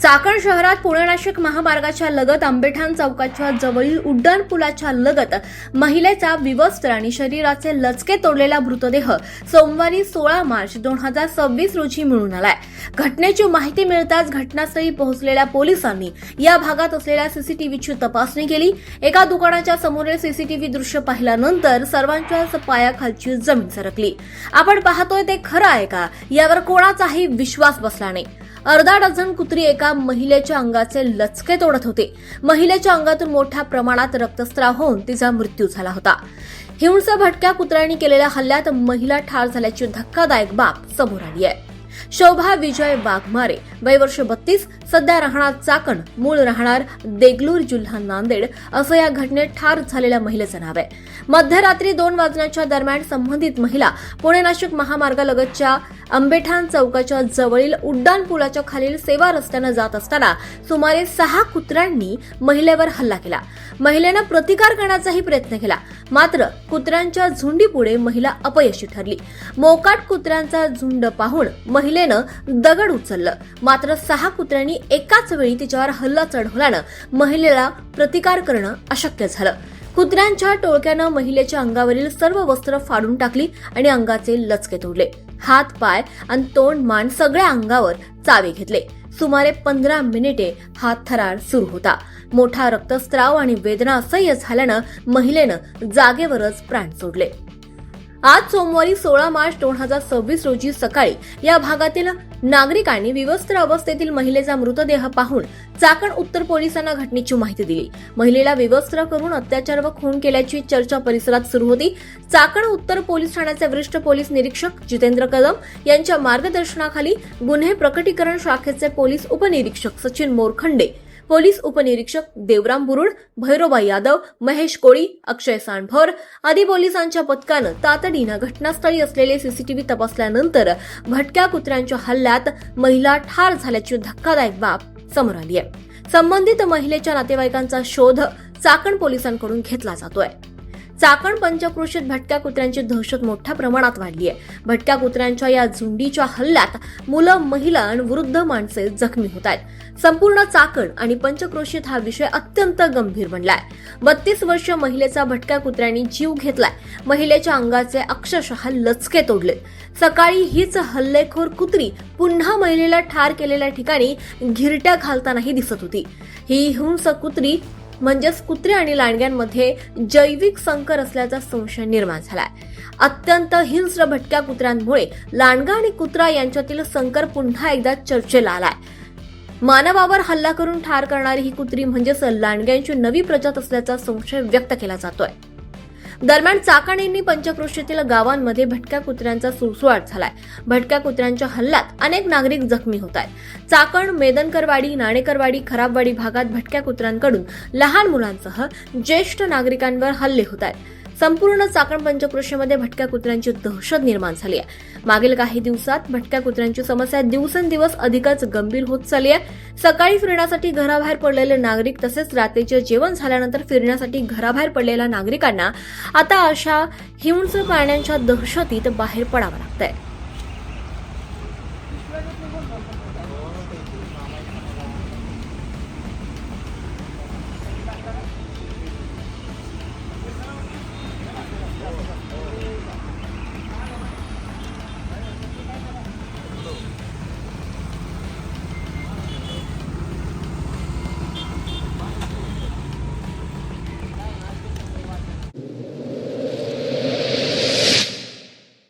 चाकण शहरात पुणे-नाशिक महामार्गाच्या लगत आंबेठाण चौकाच्या जवळील उड्डाण पुलाच्या लगत महिलेचा विवस्त्र आणि शरीराचे लचके तोडलेला मृतदेह सोमवारी 16 मार्च 2026 रोजी मिळून आलाय। घटनेची माहिती मिळताच घटनास्थळी पोहोचलेल्या पोलिसांनी या भागात असलेल्या सीसीटीव्हीची तपासणी केली। एका दुकानाच्या समोरील सीसीटीव्ही दृश्य पाहिल्यानंतर सर्वांच्याच पायाखालची जमीन सरकली। आपण पाहतोय ते खरं आहे का, यावर कोणाचाही विश्वास बसला नाही। अर्धा डझन कुत्री एका महिलेच्या अंगाचे लचके तोडत होते। महिलेच्या अंगातून मोठ्या प्रमाणात रक्तस्राव होऊन तिचा मृत्यू झाला होता। हिंस्र भटक्या कुत्र्यांनी केलेल्या हल्ल्यात महिला ठार झाल्याची धक्कादायक बाब समोर आली आहे। शोभा विजय वाघमारे, वय वर्ष 32, सध्या राहणार चाकण, मूळ राहणार देगलूर, जिल्हा नांदेड असं या घटनेत ठार झालेल्या महिलेचं नाव आहे। मध्यरात्री 2 वाजण्याच्या दरम्यान संबंधित महिला पुणे-नाशिक महामार्गालगतच्या आंबेठाण चौकाच्या जवळील उड्डाण पुलाच्या खालील सेवा रस्त्याने जात असताना सुमारे 6 कुत्र्यांनी महिलेवर हल्ला केला। महिलेनं प्रतिकार करण्याचाही प्रयत्न केला, मात्र कुत्र्यांच्या झुंडीपुढे महिला अपयशी ठरली। मोकाट कुत्र्यांचा झुंड पाहून महिलेनं दगड उचललं, मात्र 6 कुत्र्यांनी एकाच वेळी तिच्यावर हल्ला चढवल्यानं महिलेला प्रतिकार करणं अशक्य झालं। कुत्र्यांच्या टोळक्यानं महिलेच्या अंगावरील सर्व वस्त्र फाडून टाकली आणि अंगाचे लचके तोडले। हात, पाय आणि तोंड, मान सगळ्या अंगावर चावे घेतले। सुमारे 15 मिनिटे हा थरार सुरू होता। मोठा रक्तस्राव आणि वेदना असह्य झाल्यानं महिलेनं जागेवरच प्राण सोडले। आज सोमवारी 16 मार्च 2026 रोजी सकाळी या भागातील नागरिकांनी विवस्त्र अवस्थेतील महिलेचा मृतदेह पाहून चाकण उत्तर पोलिसांना घटनेची माहिती दिली। महिलेला विवस्त्र करून अत्याचार व खून केल्याची चर्चा परिसरात सुरू होती। चाकण उत्तर पोलीस ठाण्याचे वरिष्ठ पोलीस निरीक्षक जितेंद्र कदम यांच्या मार्गदर्शनाखाली गुन्हे प्रकटीकरण शाखेचे पोलीस उपनिरीक्षक सचिन मोरखंडे, पोलीस उपनिरीक्षक देवराम बुरुड, भैरोबा यादव, महेश कोळी, अक्षय सांडभोर आदी पोलिसांच्या पथकानं तातडीनं घटनास्थळी असलेले सीसीटीव्ही तपासल्यानंतर भटक्या कुत्र्यांच्या हल्ल्यात महिला ठार झाल्याची धक्कादायक बाब समोर आली आहे। संबंधित महिलेच्या नातेवाईकांचा शोध चाकण पोलिसांकडून घेतला जातोय। चाकण पंचक्रोशीत भटक्या कुत्र्यांची दहशत मोठ्या प्रमाणात वाढली आहे। भटक्या कुत्र्यांच्या या झुंडीच्या हल्ल्यात मुलं, महिला आणि वृद्ध माणसे जखमी होत आहेत। संपूर्ण चाकण आणि पंचक्रोशीत हा विषय अत्यंत गंभीर बनलाय। 32 वर्ष महिलेचा भटक्या कुत्र्यांनी जीव घेतलाय। महिलेच्या अंगाचे अक्षरशः लचके तोडले। सकाळी हीच हल्लेखोर कुत्री पुन्हा महिलेला ठार केलेल्या ठिकाणी घिरट्या घालतानाही दिसत होती। ही हिंस्र कुत्री म्हणजेच कुत्रे आणि लांडग्यांमध्ये जैविक संकर असल्याचा संशय निर्माण झालाय। अत्यंत हिंस्र भटक्या कुत्र्यांमुळे लांडगा आणि कुत्रा यांच्यातील संकर पुन्हा एकदा चर्चेला आलाय। मानवावर हल्ला करून ठार करणारी ही कुत्री म्हणजेच लांडग्यांची नवी प्रजात असल्याचा संशय व्यक्त केला जातोय। दरम्यान चाकण यांनी पंचक्रोशीतील गावांमध्ये भटक्या कुत्र्यांचा सुळसुळाट झालाय। भटक्या कुत्र्यांच्या हल्ल्यात अनेक नागरिक जखमी होत आहेत। चाकण, मेदनकरवाडी, नाणेकरवाडी, खराबवाडी भागात भटक्या कुत्र्यांकडून लहान मुलांसह ज्येष्ठ नागरिकांवर हल्ले होत आहेत। संपूर्ण चाकण पंचक्रोशीमध्ये भटक्या कुत्र्यांची दहशत निर्माण झाली आहे। मागील काही दिवसात भटक्या कुत्र्यांची समस्या दिवसेंदिवस अधिकच गंभीर होत चालली आहे। सकाळी फिरण्यासाठी घराबाहेर पडलेले नागरिक तसेच रात्रीचे जेवण झाल्यानंतर फिरण्यासाठी घराबाहेर पडलेल्या नागरिकांना आता अशा हिंस्र प्राण्यांच्या दहशतीत बाहेर पडावं लागतंय।